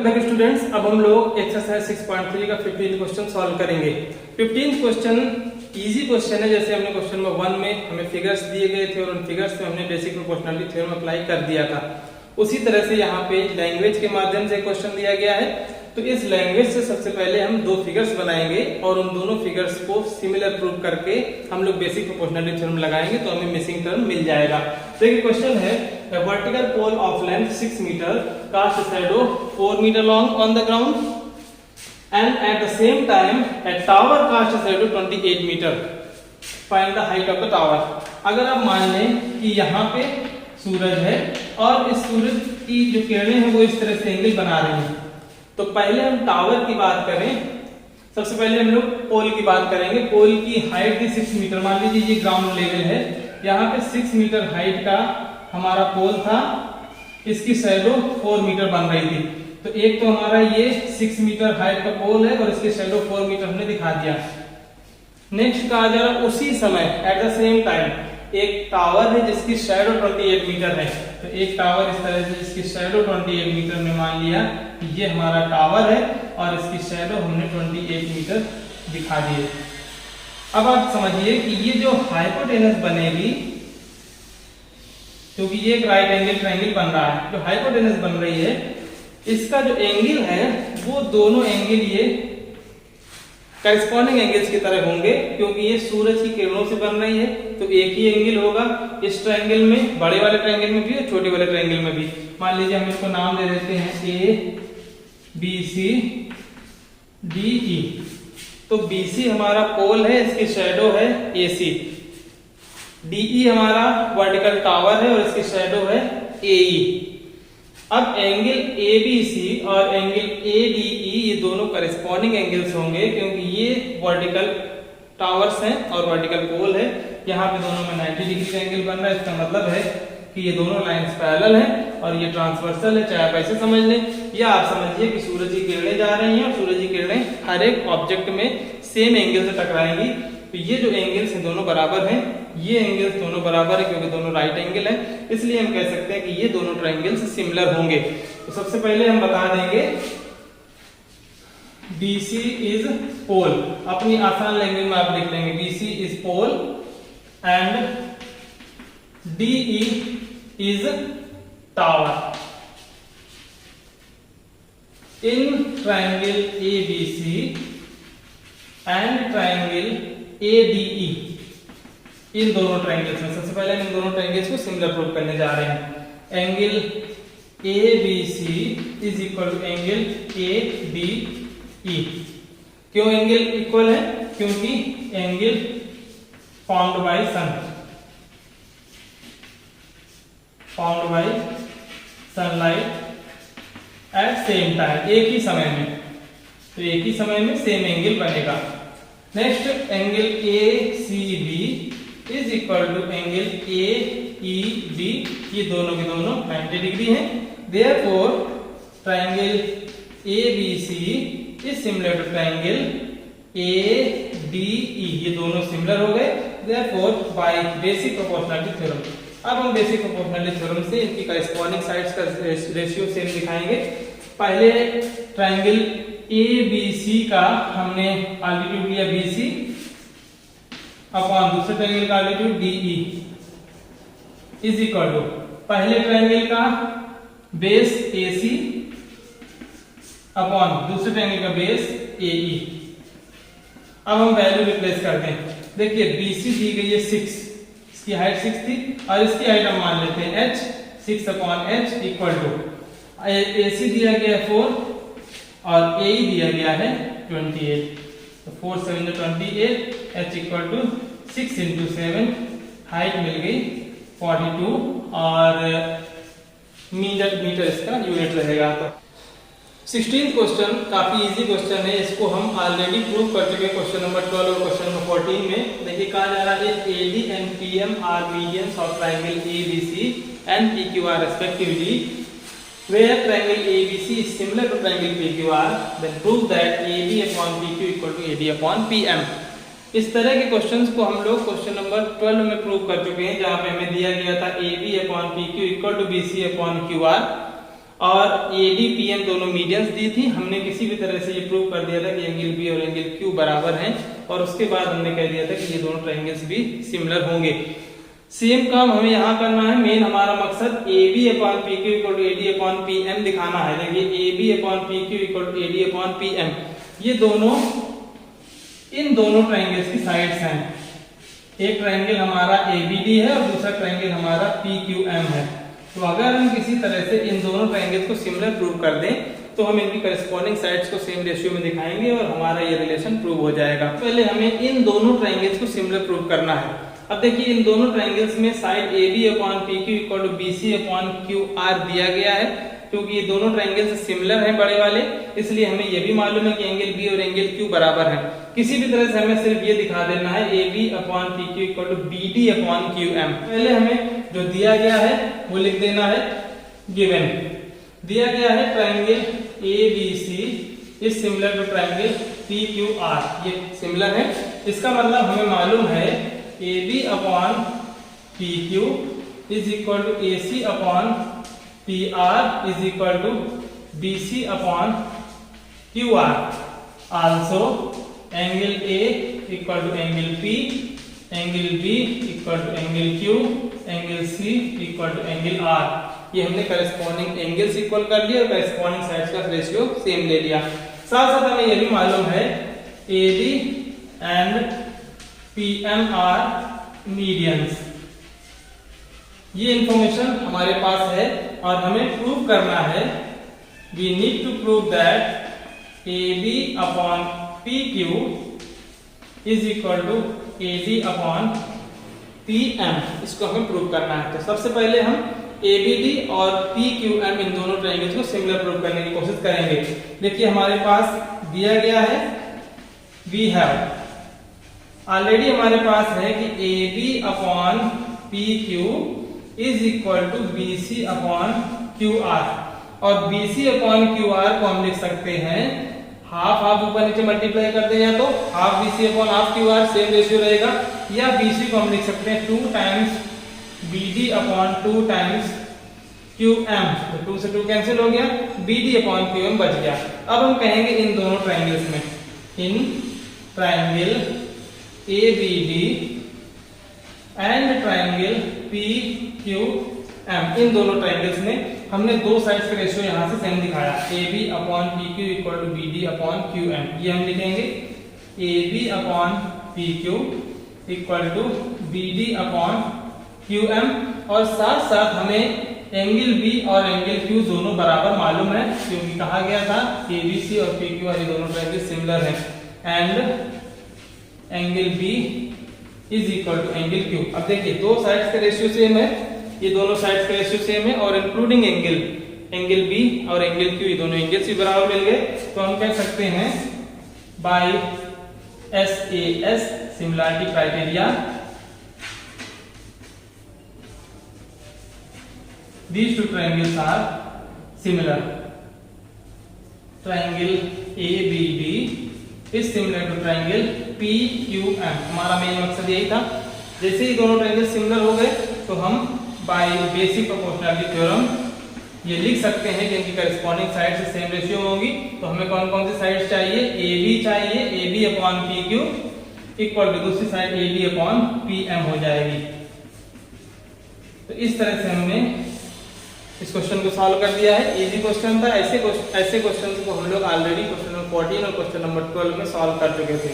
Welcome students, अब हम लोग एक्सरसाइज 6.3 का 15 क्वेश्चन सॉल्व करेंगे। 15 क्वेश्चन इजी क्वेश्चन है। जैसे हमने क्वेश्चन नंबर 1 में हमें फिगर्स दिए गए थे और उन फिगर्स में हमने बेसिक प्रोपोर्शनलिटी थ्योरम अप्लाई कर दिया था। उसी तरह से यहाँ पे लैंग्वेज के माध्यम से क्वेश्चन दिया गया है। तो इस लैंग्वेज से सबसे पहले हम दो फिगर्स बनाएंगे और उन दोनों फिगर्स को सिमिलर प्रूव करके हम लोग बेसिक प्रोपोर्शनलिटी थ्योरम लगाएंगे तो हमें मिसिंग टर्म मिल जाएगा। तो एक क्वेश्चन है, a vertical pole of length 6 meter cast a shadow 4 meter long on the ground and at the same time a tower cast a shadow 28 meter. Find the height of the tower. अगर आप मान लें कि यहाँ पे सूरज है और इस सूरज की जो किरणें हैं वो इस तरह से एंगल बना रही हैं, तो पहले हम टावर की बात करें। सबसे पहले हम लोग पोल की बात करेंगे। पोल की हाइट थी 6 मीटर। मान लीजिए ये ग्राउंड लेवल है, यहाँ पे 6 मीटर हाइट का हमारा पोल था, इसकी शैडो 4 मीटर बन रही थी। तो एक तो हमारा ये 6 मीटर हाइट का पोल है और इसकी शैडो 4 मीटर हमने दिखा दिया। नेक्स्ट कहा जा रहा उसी समय एट द सेम टाइम एक टावर है जिसकी शैडो 28 मीटर है। तो एक टावर इस तरह से जिसकी शैडो 28 मीटर में मान लिया कि ये हमारा टावर है और इसकी शैडो हमने 28 मीटर दिखा दी। अब आप समझिए कि ये जो हाइपोटेनस बनेगी, क्योंकि ये एक राइट एंगल ट्रायंगल बन रहा है, जो हाइपोटेनस बन रही है इसका जो एंगल है वो दोनों एंगल ये करस्पॉन्डिंग एंगल्स की तरह होंगे, क्योंकि ये सूरज की किरणों से बन रही है। तो एक ही एंगल होगा इस ट्रायंगल में, बड़े वाले ट्रायंगल में भी और छोटे वाले ट्रायंगल में भी। मान लीजिए हम इसको नाम दे देते हैं A B C D E. तो बी सी हमारा पोल है, इसकी शैडो है ए सी। डीई हमारा वर्टिकल टावर है और इसकी शैडो है एई। अब एंगल एबीसी और एंगल एडीई ये दोनों करेस्पॉन्डिंग एंगल्स होंगे, क्योंकि ये वर्टिकल टावर्स हैं और वर्टिकल पोल है। यहाँ पे दोनों में 90 डिग्री का एंगल बन रहा है। इसका मतलब है कि ये दोनों लाइंस पैरेलल हैं और ये ट्रांसवर्सल है। चाहे आप ऐसे समझ लें या आप समझिए कि सूरज की किरणें जा रही हैं और सूरज की किरणें हर एक ऑब्जेक्ट में सेम एंगल से टकराएंगी। तो ये जो एंगल्स हैं दोनों बराबर हैं, ये एंगल्स दोनों बराबर है क्योंकि दोनों राइट एंगल है। इसलिए हम कह सकते हैं कि ये दोनों ट्रायंगल्स सिमिलर होंगे। तो सबसे पहले हम बता देंगे BC इज पोल। अपनी आसान लैंग्वेज में आप लिख लेंगे BC is pole and DE is tower. In triangle ABC and triangle ADE, इन दोनों ट्रायंगल्स में सबसे पहले हम इन दोनों ट्रायंगल्स को सिमिलर प्रूव करने जा रहे हैं। Angle ABC is equal to angle ADE। क्यों एंगल इक्वल है? क्योंकि angle formed by sunlight at same time, एक ही समय में। तो एक ही समय में सेम एंगल बनेगा। Next angle ACB is equal to angle AEB। ये दोनों के दोनों 90 डिग्री हैं। Therefore triangle ABC is similar to triangle ADE। ये दोनों सिमिलर हो गए। Therefore by basic proportionality theorem, अब हम बेसिक प्रोपोर्शनलिटी थ्योरम से इनकी करेस्पॉन्डिंग साइड्स का रेशियो सेम दिखाएंगे। पहले ट्रायंगल ABC का हमने एल्टीट्यूड लिया BC अपॉन दूसरे ट्रायंगल का altitude DE is equal to पहले ट्रायंगल का बेस AC अपॉन दूसरे ट्रायंगल का बेस AE। अब हम वैल्यू रिप्लेस करते हैं। देखिए BC दी गई है 6, इसकी हाइट 6 थी और इसकी हाइट हम मान लेते हैं H। 6 upon H equal to AC दिया गया है 4 और AE दिया गया है 28। तो 4 7 28, H equal to 6 into 7, height मिल गई 42 और मीटर इसका यूनिट रहेगा। तो 16th क्वेश्चन काफी इजी क्वेश्चन है, इसको हम ऑलरेडी प्रूव कर चुके हैं क्वेश्चन नंबर 12 और क्वेश्चन नंबर 14 में। देखिए कहा जा रहा है AD and PM are medians of triangle ABC and PQR respectively, where triangle ABC is similar to triangle PQR, then prove that AB upon PQ equal to AD upon PM। इस तरह के questions को हम लोग question number 12 में prove कर चुके हैं, जहां पे हमें दिया गया था AB upon PQ equal to BC upon QR और ADPM दोनों मीडियंस दी थी। हमने किसी भी तरह से ये प्रूव कर दिया था कि एंगल बी और एंगल क्यू बराबर हैं, और उसके बाद हमने कह दिया था कि ये दोनों ट्रायंगल्स भी सिमिलर होंगे। सेम काम हमें यहाँ करना है। मेन हमारा मकसद AB/PQ = AD/PM दिखाना है। देखिए AB/PQ = AD/PM, ये दोनों इन दोनों ट्रायंगल्स की साइड्स हैं। एक ट्रायंगल हमारा ABD है और दूसरा ट्रायंगल हमारा PQM है। तो अगर हम किसी तरह से इन दोनों ट्रायंगल्स को सिमिलर प्रूव कर दें तो हम इनकी करस्पॉन्डिंग साइड्स को सेम रेशियो में दिखाएंगे और हमारा ये रिलेशन प्रूव हो जाएगा। पहले हमें इन दोनों ट्रायंगल्स को सिमिलर प्रूव करना है। अब देखिए इन दोनों ट्रायंगल्स में साइड AB/PQ = BC/QR दिया गया है। क्योंकि ये दोनों ट्रायंगल्स सिमिलर हैं बड़े वाले, इसलिए हमें ये भी मालूम है कि एंगल B और एंगल Q बराबर हैं। किसी भी तरह से हमें सिर्फ ये दिखा देना है AB/PQ = BD/QM। पहले हमें जो दिया गया है वो लिख देना है। गिवन दिया गया है triangle ABC is similar to triangle PQR, ये सिमिलर है। इसका मतलब हमें मालूम है AB/PQ = AC/PR = BC/QR। Also angle A = angle P, angle B = angle Q, angle C = angle R। ये हमने करस्पॉन्डिंग एंगल्स इक्वल कर लिया और करस्पॉन्डिंग साइड्स का रेशियो सेम ले लिया। साथ साथ हमें ये भी मालूम है AD and PM are medians. ये इंफॉर्मेशन हमारे पास है और हमें प्रूव करना है। We need to prove that AB/PQ = AD/PM। इसको हमें प्रूव करना है। तो सबसे पहले हम ABD और PQM इन दोनों ट्रायंगल्स को सिमिलर प्रूव करने की कोशिश करेंगे। देखिए हमारे पास दिया गया है, वी हैव ऑलरेडी हमारे पास है कि AB/PQ = BC/QR, और BC/QR को हम लिख सकते हैं हाफ हाफ ऊपर नीचे मल्टीप्लाई कर दें, या तो हाफ BC/हाफ QR सेम रेशियो रहेगा, या BC को हम लिख सकते हैं 2 टाइम्स BD/2 टाइम्स QM। तो 2 से 2 कैंसिल हो गया, BD/QM बच गया। अब हम कहेंगे इन दोनों ट्रायंगल्स में, in triangle ABD and triangle PQM, इन दोनों ट्रायंगल्स में हमने दो साइड्स का रेशियो यहां से सेम दिखाया। AB/PQ = BD/QM, ये हम लिखेंगे AB/PQ = BD/QM। और साथ साथ हमें एंगल B और एंगल Q दोनों बराबर मालूम है, क्योंकि कहा गया था ABC और PQR ये दोनों ट्रायंगल सिमिलर हैं। And angle B = angle Q। अब देखिए दो साइड्स का रेशियो सेम है, ये दोनों साइड्स का रेशियो सेम है, और इंक्लूडिंग एंगल B और एंगल Q ये दोनों एंगल्स भी बराबर मिल गए। तो हम कह सकते हैं by SAS similarity criteria these two triangles are similar. Triangle ABD is similar to triangle PQM। हमारा मेन मकसद यही था। जैसे ही दोनों ट्रायंगल सिमिलर हो गए तो हम बाय बेसिक प्रोपोर्शनैलिटी थ्योरम ये लिख सकते हैं कि इनकी करस्पॉन्डिंग साइड से सेम रेशियो होगी। तो हमें कौन कौन सी साइड चाहिए? AB चाहिए, AB/PQ इक्वल टू दूसरी साइड AD/PM हो जाएगी। तो इस तरह से हमने इस क्वेश्चन को सॉल्व कर दिया है। इजी क्वेश्चन था। ऐसे क्वेश्चन को हम लोग ऑलरेडी क्वेश्चन नंबर 14 और क्वेश्चन नंबर 12 में सॉल्व कर चुके थे।